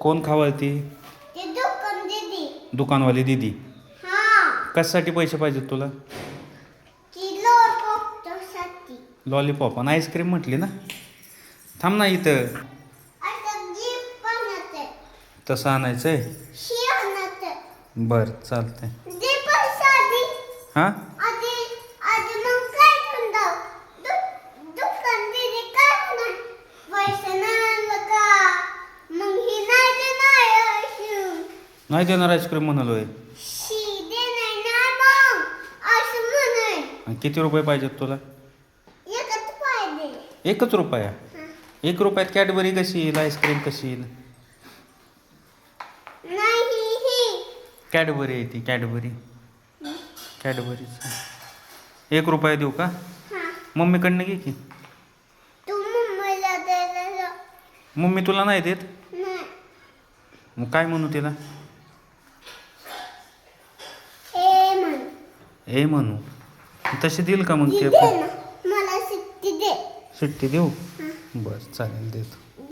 कोण खावळती? ते दुकान दीदी. दुकानवाली दीदी. हां. कशासाठी पैसे पाहिजेत तुला? किलो पोपटसाठी. लॉलीपॉप आणि आईस्क्रीम म्हटली ना. थांब ना इथं. आता जीप पाण्यात आहे. तसं आणायचं आहे. शिवणात आहे. बरं चालतंय. दे पैसे आधी. हां आधी आधी मग काय म्हणतो? दुकान दीदी काय म्हणणार? पैसे नाही आणलं का? मग ही नाही देणार शिव. नाही देणार आईस्क्रीम म्हणालोय. शी देणार नाही मग असं म्हणाय. आणि किती रुपये पाहिजेत तुला? एकच पाहिजे. 1 रुपया. 1 रुपयात कॅडबरी कशी येईल? आईस्क्रीम कशी येईल? नाही ही. कॅडबरी आहे ती कॅडबरी. कॅडबरीच 1 रुपया देऊ का? हां. मम्मीकडनं घे की. तू मम्मीला द्यायला मम्मी तुला नाही देत? नाही. मग काय म्हणू तिला? हे म्हण. ए म्हणू. तशी देईल का मग ती ते? दे ना. मला सुट्टी दे. सुट्टी देऊ? बरं चालेल देतो.